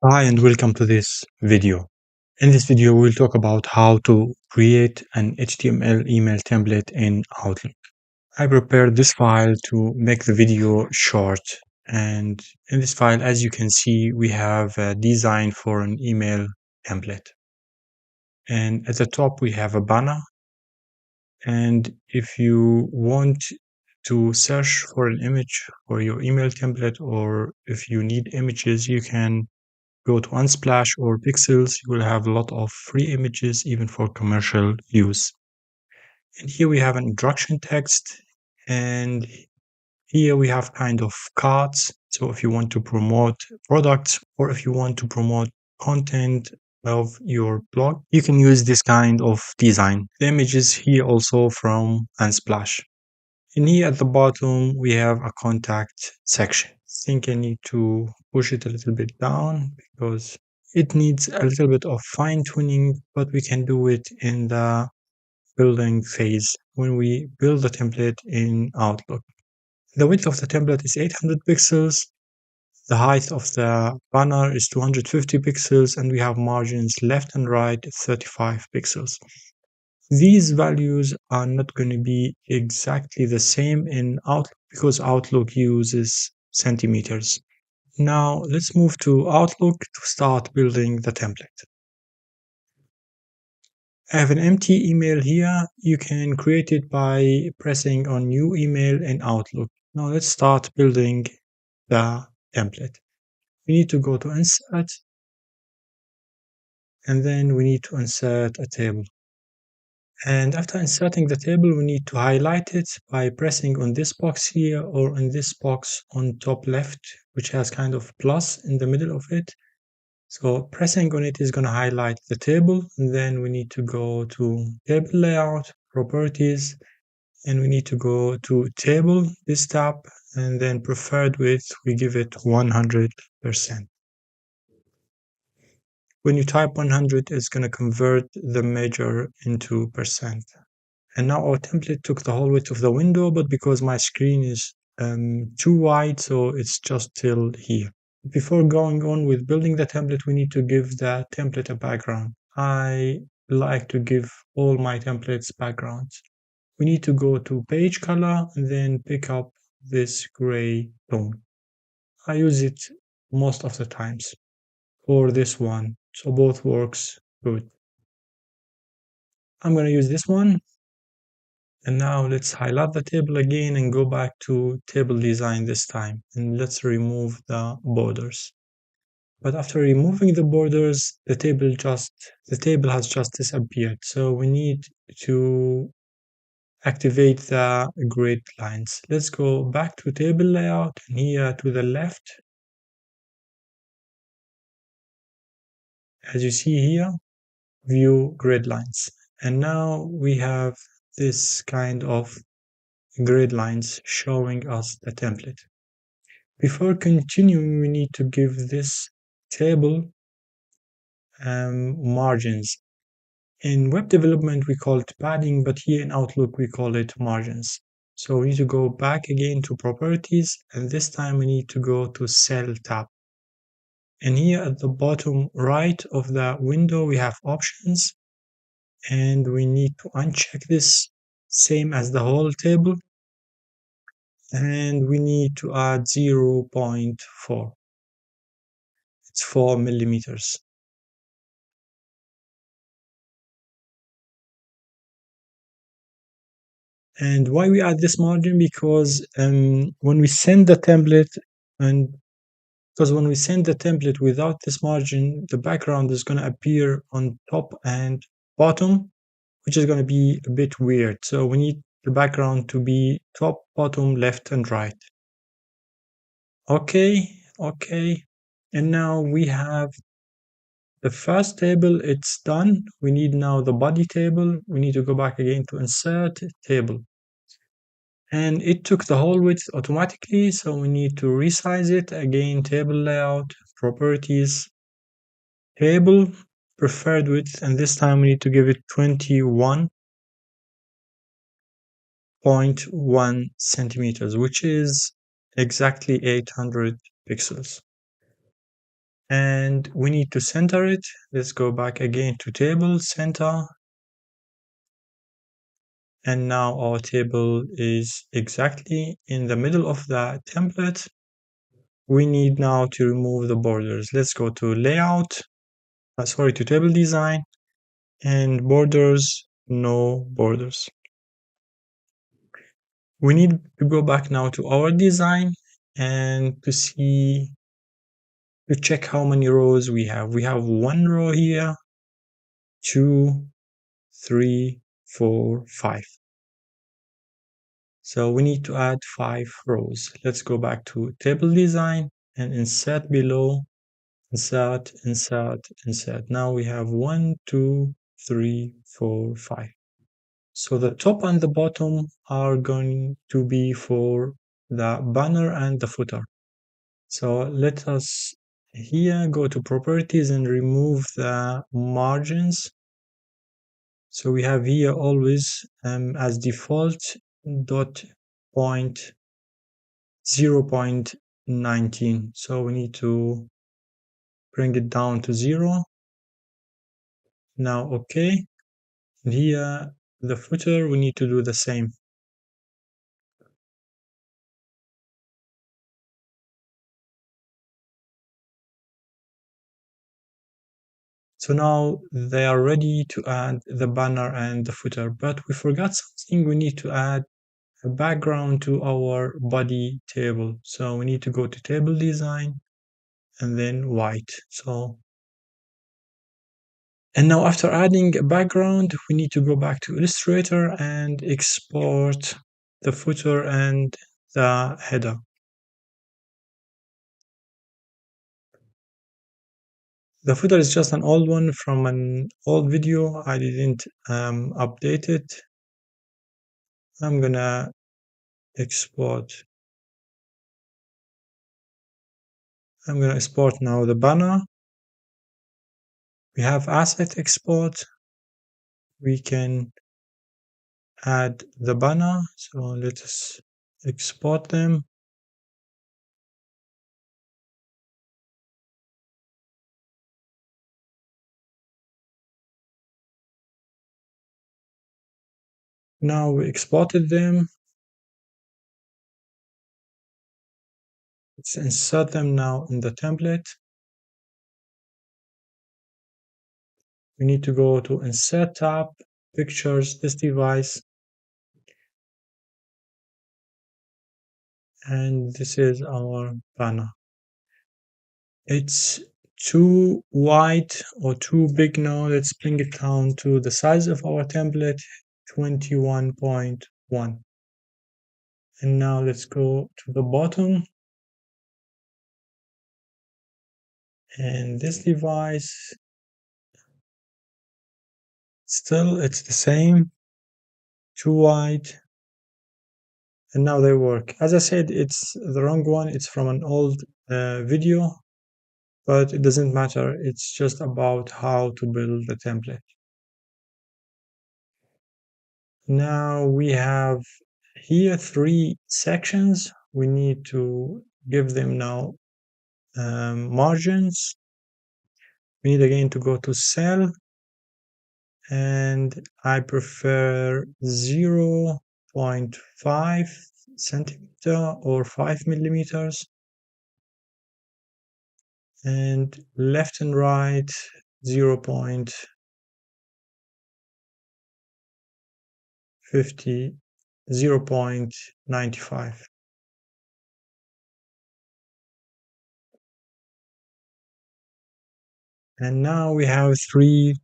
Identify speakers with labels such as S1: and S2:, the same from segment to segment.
S1: Hi and welcome to this video. In this video, we'll talk about how to create an HTML email template in Outlook. I prepared this file to make the video short. And in this file, as you can see, we have a design for an email template. And at the top, we have a banner. And if you want to search for an image for your email template, or if you need images, you can go to Unsplash or Pixels. You will have a lot of free images, even for commercial use. And here we have an introduction text, and here we have kind of cards. So if you want to promote products or if you want to promote content of your blog, you can use this kind of design. The image is here also from Unsplash. And here at the bottom, we have a contact section. I think I need to push it a little bit down because it needs a little bit of fine tuning, but we can do it in the building phase when we build the template in Outlook. The width of the template is 800 pixels. The height of the banner is 250 pixels, and we have margins left and right 35 pixels. These values are not going to be exactly the same in Outlook because Outlook uses centimeters. Now let's move to Outlook to start building the template. I have an empty email here. You can create it by pressing on New Email in Outlook. Now let's start building the template. We need to go to Insert, and then we need to insert a table. And after inserting the table, we need to highlight it by pressing on this box here or on this box on top left, which has kind of plus in the middle of it. So pressing on it is going to highlight the table. And then we need to go to table layout, properties, and we need to go to table, this tab, and then preferred width, we give it 100%. When you type 100, it's going to convert the measure into percent. And now our template took the whole width of the window, but because my screen is too wide, so it's just till here. Before going on with building the template, we need to give the template a background. I like to give all my templates backgrounds. We need to go to page color and then pick up this gray tone. I use it most of the times or this one, so both works good. I'm going to use this one. And now let's highlight the table again and go back to table design this time. And let's remove the borders. But after removing the borders, the table has just disappeared. So we need to activate the grid lines. Let's go back to table layout, and here to the left, as you see here, view grid lines. And now we have this kind of grid lines showing us the template. Before continuing, we need to give this table margins. In web development, we call it padding, but here in Outlook, we call it margins. So we need to go back again to properties, and this time we need to go to cell tab. And here at the bottom right of the window, we have options, and we need to uncheck this, same as the whole table. And we need to add 0.4. It's 4 millimeters. And why we add this margin? Because when we send the template without this margin, the background is going to appear on top and bottom, which is going to be a bit weird. So we need the background to be top, bottom, left, and right. Okay. And now we have the first table, it's done. We need now the body table. We need to go back again to insert table. And it took the whole width automatically, so we need to resize it. Again, table layout, properties, table, preferred width, and this time we need to give it 21.1 centimeters, which is exactly 800 pixels. and we need to center it. Let's go back again to table center, and now our table is exactly in the middle of the template. We need now to remove the borders. Let's go to layout, to table design, and borders, no borders. We need to go back now to our design and to check how many rows we have. We have one row here, 2, 3, 4, 5. So we need to add 5 rows. Let's go back to table design and insert below, insert, insert, insert. Now we have 1, 2, 3, 4, 5. So the top and the bottom are going to be for the banner and the footer. So let us here go to properties and remove the margins. So we have here always as default dot point 0.19. So we need to bring it down to 0. Now OK. And here the footer we need to do the same. So now they are ready to add the banner and the footer, but we forgot something. We need to add a background to our body table. So we need to go to table design and then white. And now after adding a background, we need to go back to Illustrator and export the footer and the header. The footer is just an old one from an old video. I didn't update it. I'm gonna export. I'm gonna export now the banner. We have asset export. We can add the banner. So let us export them. Now we exported them. Let's insert them now in the template. We need to go to Insert tab, Pictures, this device, and this is our banner. It's too wide or too big now. Let's bring it down to the size of our template, 21.1. And now let's go to the bottom. And this device, still it's the same, too wide. And now they work. As I said, it's the wrong one. It's from an old video, but it doesn't matter. It's just about how to build the template. Now we have here 3 sections. We need to give them now margins. We need again to go to cell, and I prefer 0.5 centimeter or 5 millimeters, and left and right 0.95. And now we have 3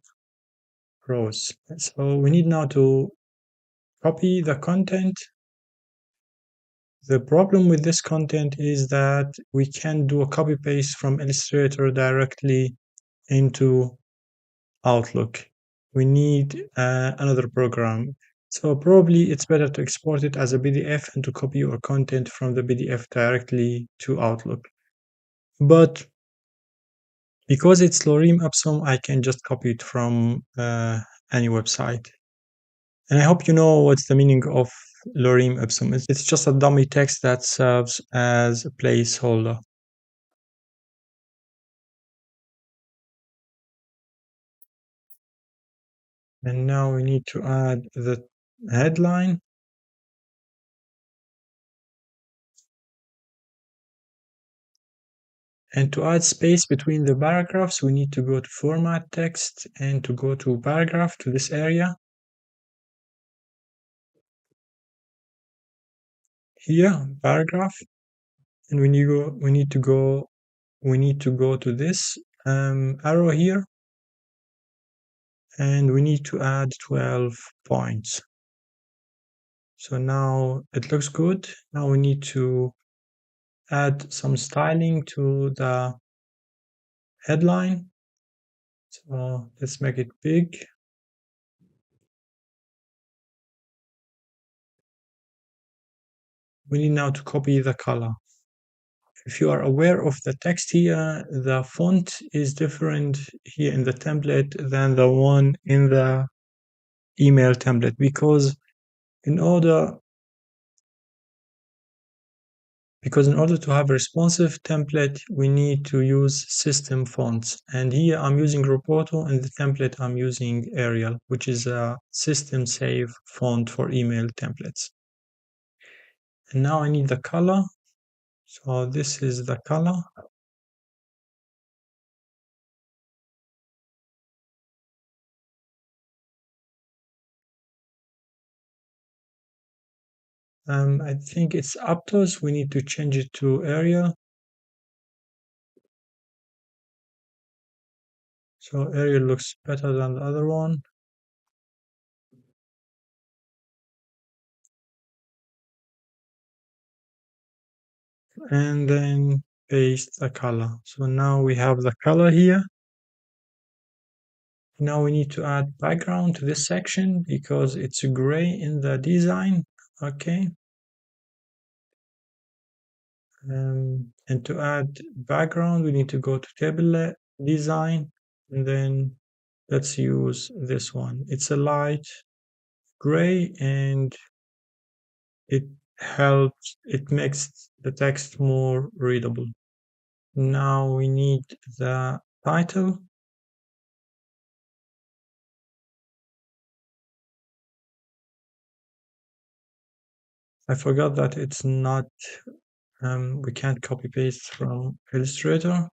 S1: rows. So we need now to copy the content. The problem with this content is that we can't do a copy paste from Illustrator directly into Outlook. We need another program. So probably it's better to export it as a PDF and to copy your content from the PDF directly to Outlook. But because it's Lorem Ipsum, I can just copy it from any website. And I hope you know what's the meaning of Lorem Ipsum. It's just a dummy text that serves as a placeholder. And now we need to add the headline. And to add space between the paragraphs, we need to go to Format Text and to go to Paragraph to this area. Here, Paragraph. And we need to go to this arrow here, and we need to add 12 points. So now it looks good. Now we need to add some styling to the headline. So let's make it big. We need now to copy the color. If you are aware of the text here, the font is different here in the template than the one in the email template, because in order to have a responsive template, we need to use system fonts. And here I'm using Roboto, and the template I'm using Arial, which is a system safe font for email templates. And now I need the color. So this is the color. I think it's Aptos. We need to change it to Arial. So Arial looks better than the other one. And then paste the color. So now we have the color here. Now we need to add background to this section because it's gray in the design. Okay. And to add background, we need to go to table design, and then let's use this one. It's a light gray, and it makes the text more readable. Now we need the title. I forgot that it's not, we can't copy paste from Illustrator.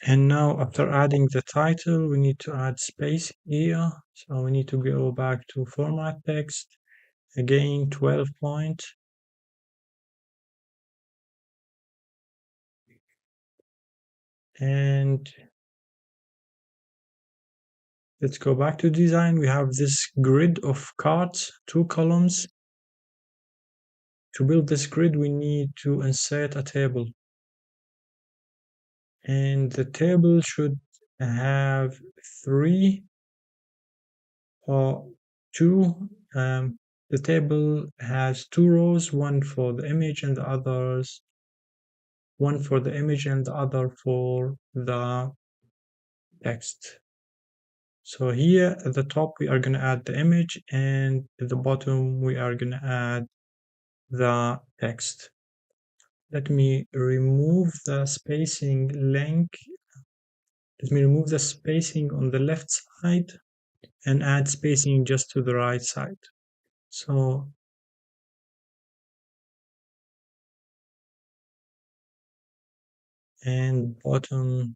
S1: And now after adding the title, we need to add space here. So we need to go back to format text, again 12 point. And let's go back to design. We have this grid of cards, 2 columns. To build this grid, we need to insert a table. And the table should have 3 or 2. The table has 2 rows, one for the image and the others, one for the image and the other for the text. So here at the top, we are going to add the image, and at the bottom, we are going to add the text. Let me remove the spacing link. Let me remove the spacing on the left side and add spacing just to the right side. So and bottom,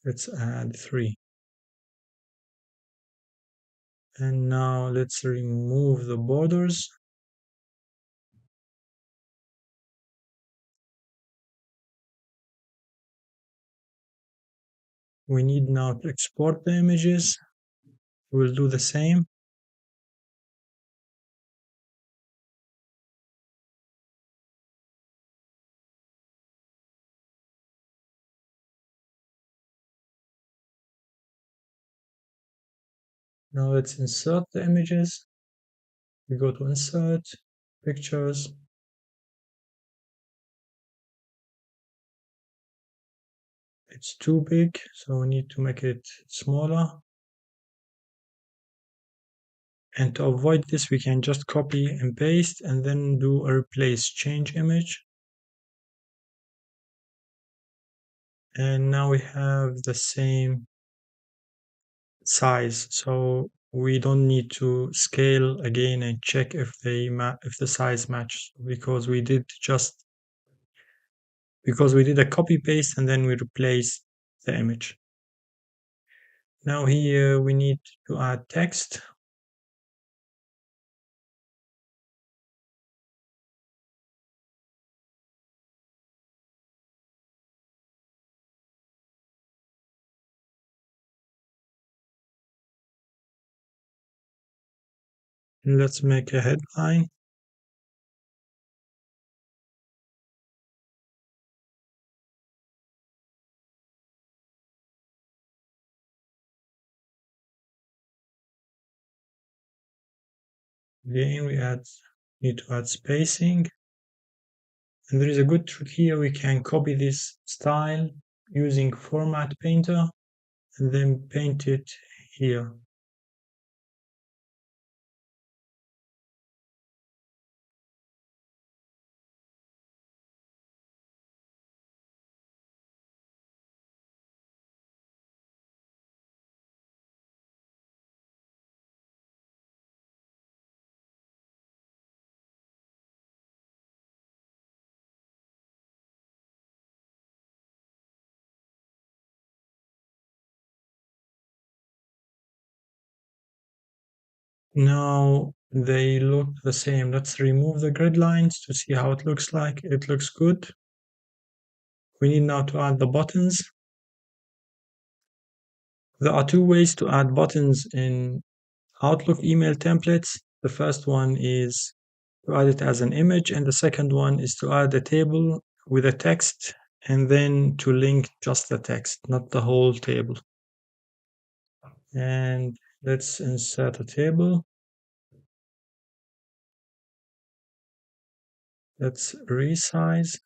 S1: let's add 3. And now let's remove the borders. We need now to export the images. We'll do the same. Now let's insert the images. We go to insert, pictures. It's too big, so we need to make it smaller. And to avoid this, we can just copy and paste and then do a replace change image. and now we have the same size, so we don't need to scale again and check if the size matches, because we did a copy paste and then we replaced the image. Now here we need to add text. Let's make a headline. Again, need to add spacing. And there is a good trick here. We can copy this style using Format Painter and then paint it here. Now they look the same. Let's remove the grid lines to see how it looks like. It looks good. We need now to add the buttons. There are two ways to add buttons in Outlook email templates. The first one is to add it as an image, and the second one is to add a table with a text and then to link just the text, not the whole table. And let's insert a table. Let's resize.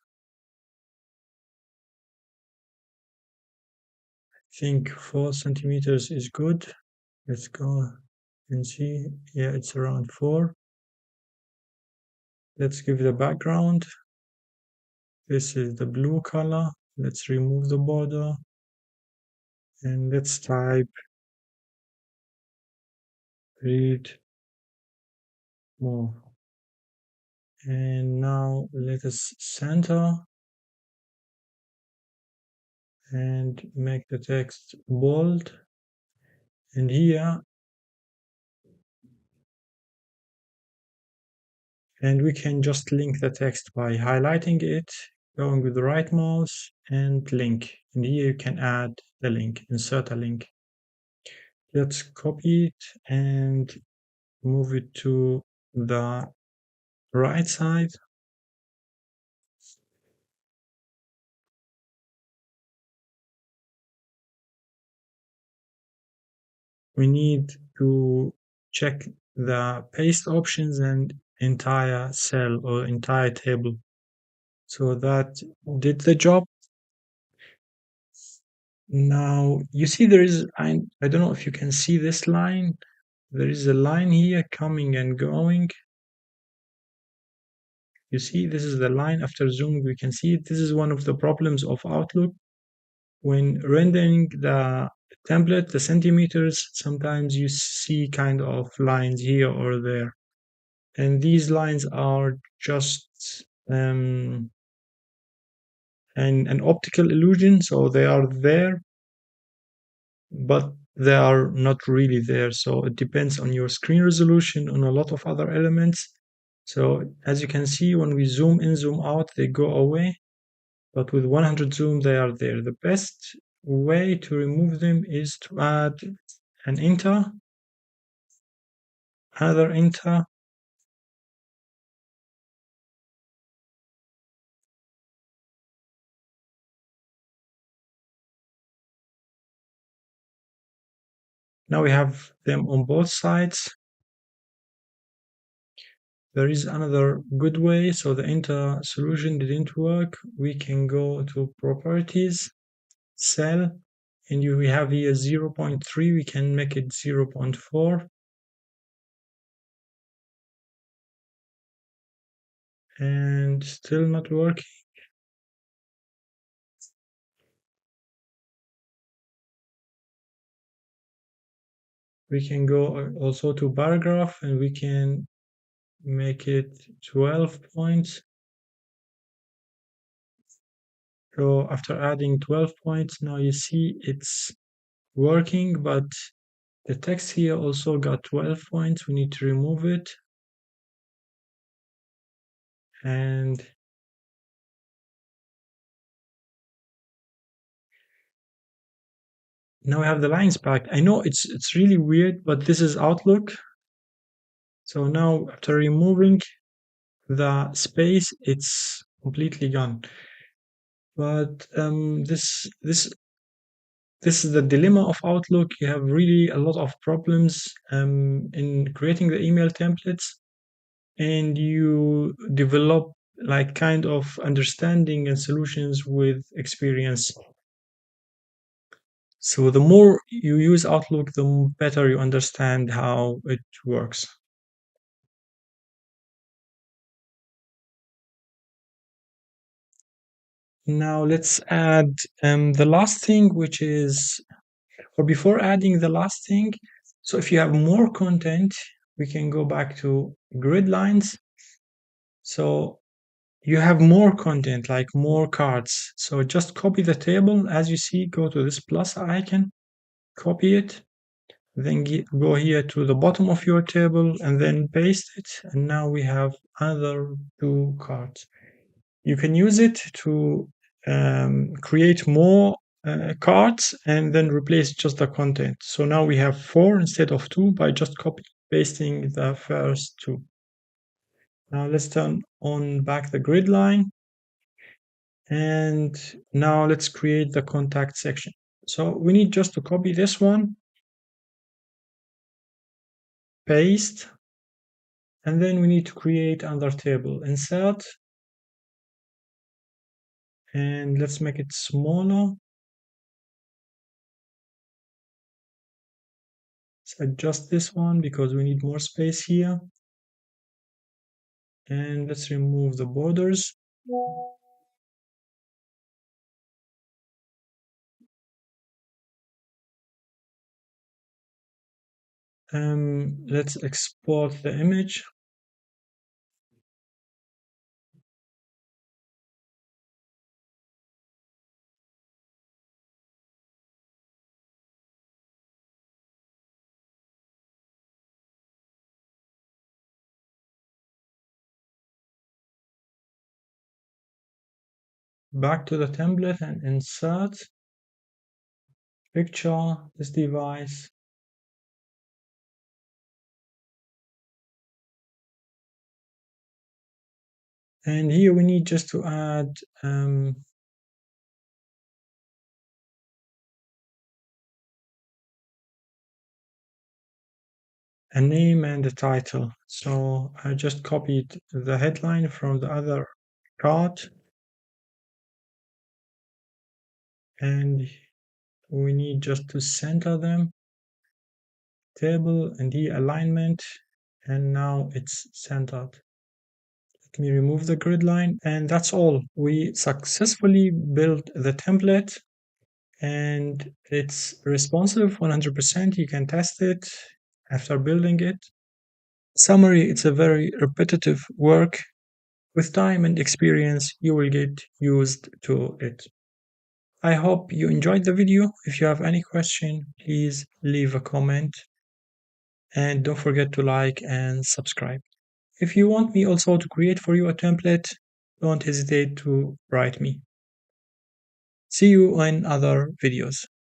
S1: I think 4 centimeters is good. Let's go and see. Yeah, it's around 4. Let's give the background. This is the blue color. Let's remove the border and let's type read more. And now let us center and make the text bold. And here, and we can just link the text by highlighting it, going with the right mouse and link. And here you can add the link, insert a link. Let's copy it and move it to the right side. We need to check the paste options and entire cell or entire table. So that did the job. Now you see I don't know if you can see this line. There is a line here coming and going. You see, this is the line. After zooming, we can see it. This is one of the problems of Outlook. When rendering the template, the centimeters, sometimes you see kind of lines here or there. And these lines are just an optical illusion, so they are there, but they are not really there. So it depends on your screen resolution, on a lot of other elements. So as you can see, when we zoom in, zoom out, they go away. But with 100 zoom, they are there. The best way to remove them is to add an enter, another enter, now we have them on both sides. There is another good way. So the enter solution didn't work. We can go to properties, cell, and we have here 0.3. We can make it 0.4. And still not working. We can go also to paragraph and we can make it 12 points. So after adding 12 points, now you see it's working, but the text here also got 12 points. We need to remove it. And now we have the lines back. I know it's really weird, but this is Outlook. So now after removing the space, it's completely gone. But this is the dilemma of Outlook. You have really a lot of problems in creating the email templates, and you develop like kind of understanding and solutions with experience. So the more you use Outlook, the better you understand how it works. Now let's add the last thing, which is, or before adding the last thing, so if you have more content, we can go back to grid lines. So you have more content, like more cards. So just copy the table. As you see, go to this plus icon, copy it, then go here to the bottom of your table and then paste it. And now we have other two cards. You can use it to create more cards and then replace just the content. So now we have four instead of two by just copy pasting the first two. Now let's turn on back the grid line. And now let's create the contact section. So we need just to copy this one, paste, and then we need to create another table, insert, and let's make it smaller. Let's adjust this one because we need more space here. And let's remove the borders. Let's export the image. Back to the template and insert picture, this device. And here we need just to add a name and a title. So I just copied the headline from the other card, and we need just to center them, table and the alignment, and now it's centered. Let me remove the grid line, and that's all. We successfully built the template and it's responsive 100%. You can test it after building it. Summary, it's a very repetitive work. With time and experience, you will get used to it. I hope you enjoyed the video. If you have any question, please leave a comment and don't forget to like and subscribe. If you want me also to create for you a template, don't hesitate to write me. See you in other videos.